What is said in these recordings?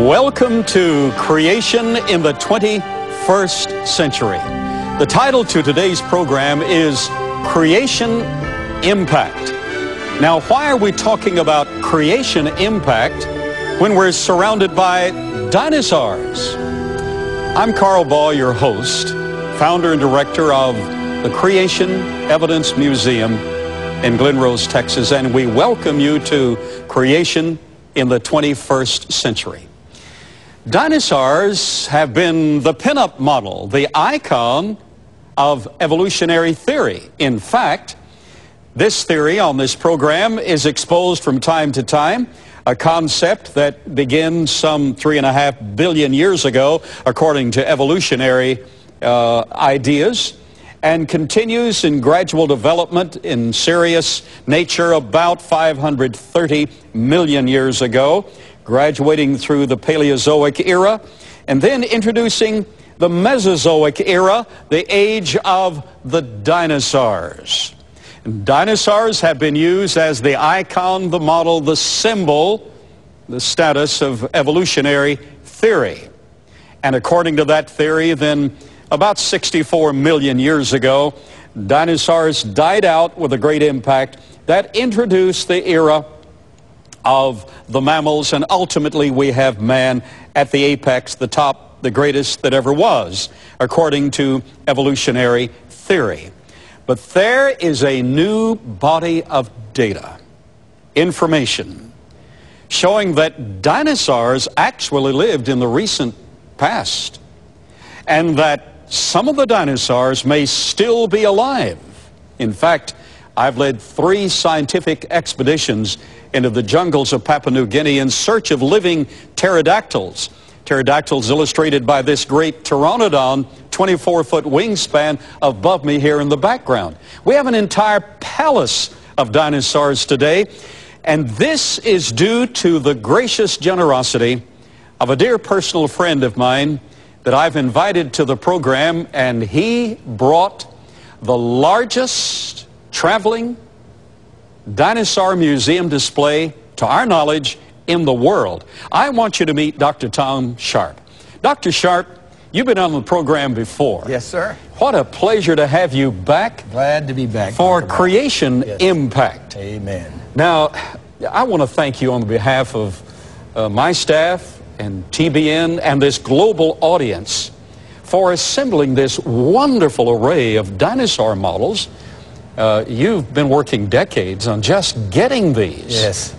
Welcome to Creation in the 21st Century. The title to today's program is Creation Impact. Now, why are we talking about creation impact when we're surrounded by dinosaurs? I'm Carl Baugh, your host, founder and director of the Creation Evidence Museum in Glen Rose, Texas, and we welcome you to Creation in the 21st Century. Dinosaurs have been the pinup model, the icon of evolutionary theory. In fact, this theory on this program is exposed from time to time, a concept that begins some 3.5 billion years ago, according to evolutionary ideas, and continues in gradual development in serious nature about 530 million years ago, graduating through the Paleozoic era, and then introducing the Mesozoic era, the age of the dinosaurs. And dinosaurs have been used as the icon, the model, the symbol, the status of evolutionary theory. And according to that theory, then about 64 million years ago, dinosaurs died out with a great impact that introduced the era of the mammals, and ultimately we have man at the apex, the top, the greatest that ever was, according to evolutionary theory. But there is a new body of data, information, showing that dinosaurs actually lived in the recent past, and that some of the dinosaurs may still be alive. In fact, I've led 3 scientific expeditions into the jungles of Papua New Guinea in search of living pterodactyls. Pterodactyls illustrated by this great pteranodon, 24-foot wingspan above me here in the background. We have an entire palace of dinosaurs today, and this is due to the gracious generosity of a dear personal friend of mine that I've invited to the program, and he brought the largest traveling dinosaur museum display, to our knowledge, in the world. I want you to meet Dr. Tom Sharp. Dr. Sharp, you've been on the program before. Yes, sir. What a pleasure to have you back. Glad to be back. For Creation Impact. Amen. Now, I want to thank you on behalf of my staff and TBN and this global audience for assembling this wonderful array of dinosaur models. You've been working decades on just getting these. Yes.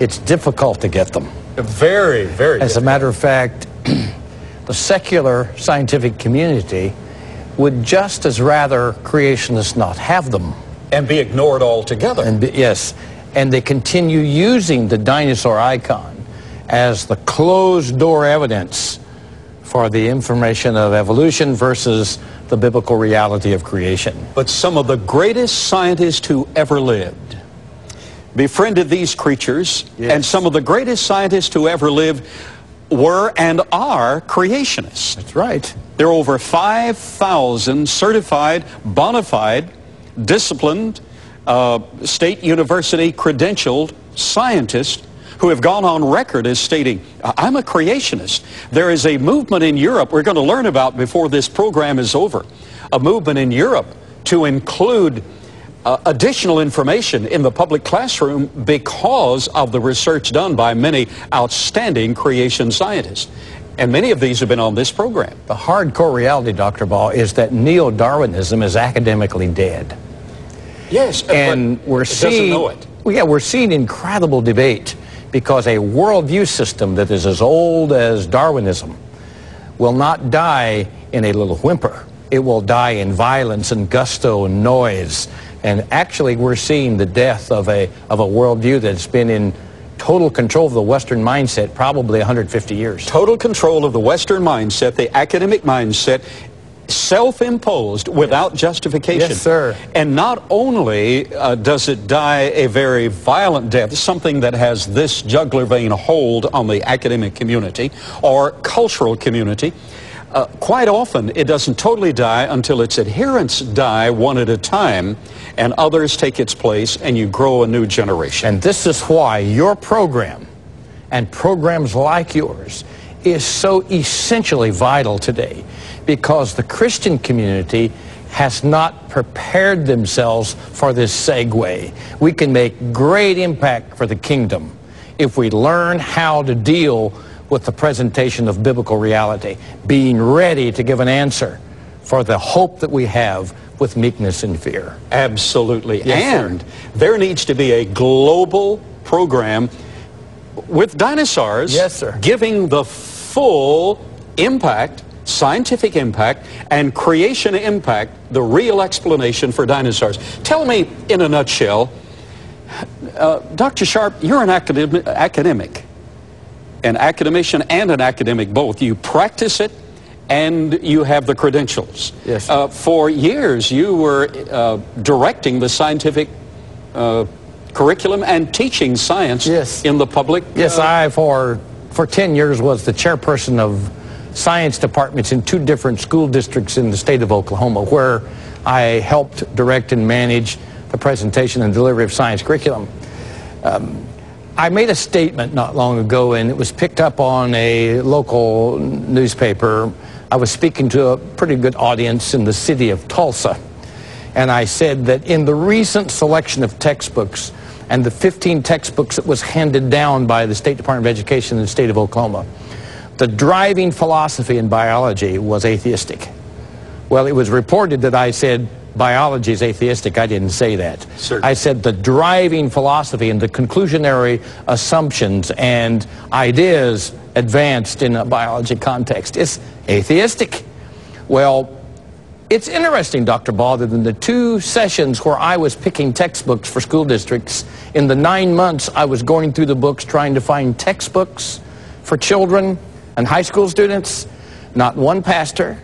It's difficult to get them. Very, very As a matter of fact, the secular scientific community would just as rather creationists not have them. And be ignored altogether. Yes. And they continue using the dinosaur icon as the closed-door evidence for the information of evolution versus the biblical reality of creation. But some of the greatest scientists who ever lived befriended these creatures, yes. And some of the greatest scientists who ever lived were and are creationists. That's right. There are over 5,000 certified, bona fide, disciplined, state university credentialed scientists who have gone on record as stating, I'm a creationist. There is a movement in Europe we're going to learn about before this program is over, a movement in Europe to include additional information in the public classroom because of the research done by many outstanding creation scientists. And many of these have been on this program. The hardcore reality, Dr. Baugh, is that neo-Darwinism is academically dead. Yes, and we're seeing, doesn't know it. Yeah, we're seeing incredible debate because a worldview system that is as old as Darwinism will not die in a little whimper. It will die in violence and gusto and noise. And actually, we're seeing the death of a worldview that's been in total control of the Western mindset probably 150 years. Total control of the Western mindset, the academic mindset, self-imposed without justification. Yes, sir. And not only does it die a very violent death, something that has this jugular vein hold on the academic community or cultural community, quite often it doesn't totally die until its adherents die one at a time and others take its place and you grow a new generation. And this is why your program and programs like yours is so essentially vital today, because the Christian community has not prepared themselves for this segue. We can make great impact for the kingdom if we learn how to deal with the presentation of biblical reality, being ready to give an answer for the hope that we have with meekness and fear. Absolutely. Yes, and there needs to be a global program with dinosaurs, yes, sir, giving the full impact, scientific impact, and creation impact, the real explanation for dinosaurs. Tell me in a nutshell, Dr. Sharp, you're an academic, an academician and an academic both. You practice it and you have the credentials. Yes. For years you were directing the scientific curriculum and teaching science, yes, in the public. Yes, I for 10 years was the chairperson of science departments in 2 different school districts in the state of Oklahoma, where I helped direct and manage the presentation and delivery of science curriculum. I made a statement not long ago, and it was picked up on a local newspaper. I was speaking to a pretty good audience in the city of Tulsa, and I said that in the recent selection of textbooks and the 15 textbooks that was handed down by the State Department of Education in the state of Oklahoma, the driving philosophy in biology was atheistic. Well, it was reported that I said biology is atheistic. I didn't say that. Certainly. I said the driving philosophy and the conclusionary assumptions and ideas advanced in a biology context is atheistic. Well, it's interesting, Dr. Ball, that in the 2 sessions where I was picking textbooks for school districts, in the 9 months I was going through the books trying to find textbooks for children and high school students, not one pastor,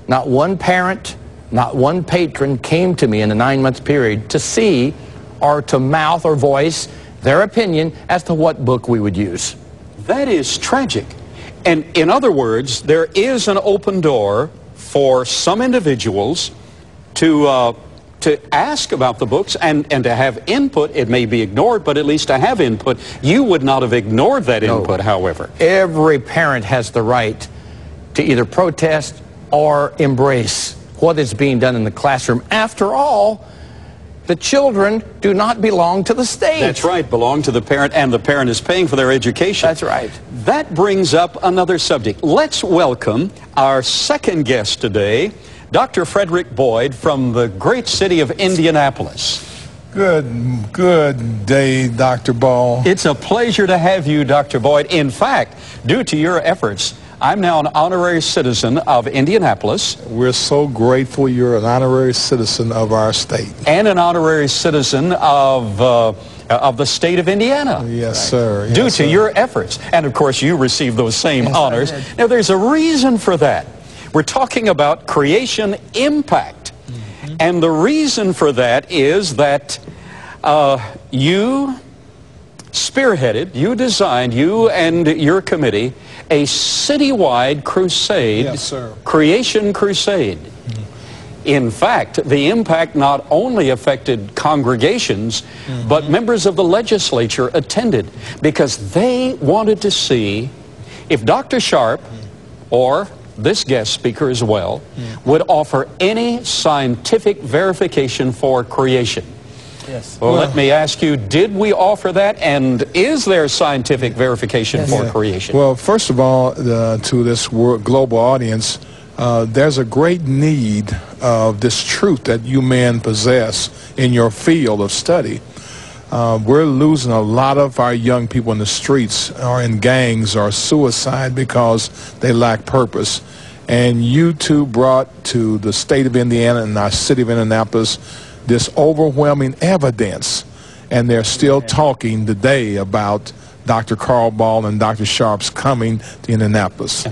not one parent, not one patron came to me in a 9-month period to see or to mouth or voice their opinion as to what book we would use. That is tragic. And in other words, there is an open door for some individuals to ask about the books and to have input. It may be ignored, but at least to have input. You would not have ignored that input, however. Every parent has the right to either protest or embrace what is being done in the classroom. After all, the children do not belong to the state. That's right, belong to the parent, and the parent is paying for their education. That's right. That brings up another subject. Let's welcome our second guest today, Dr. Frederick Boyd from the great city of Indianapolis. Good day, Dr. Ball. It's a pleasure to have you, Dr. Boyd. In fact, due to your efforts, I'm now an honorary citizen of Indianapolis. We're so grateful you're an honorary citizen of our state. And an honorary citizen of the state of Indiana. Yes, sir. Due Yes, to sir. your efforts. And of course, you received those same honors. Now, there's a reason for that. We're talking about creation impact. And the reason for that is that you spearheaded, you designed, you and your committee, a citywide crusade, Yes, sir. Creation Crusade. In fact, the impact not only affected congregations, but members of the legislature attended because they wanted to see if Dr. Sharp, or this guest speaker as well, would offer any scientific verification for creation. Yes. Well, let me ask you, did we offer that, and is there scientific verification for creation? Well, first of all, to this global audience, there's a great need of this truth that you men possess in your field of study. We're losing a lot of our young people in the streets or in gangs or suicide because they lack purpose. And you two brought to the state of Indiana and our city of Indianapolis this overwhelming evidence, and they're still talking today about Dr. Carl Ball and Dr. Sharp's coming to Indianapolis.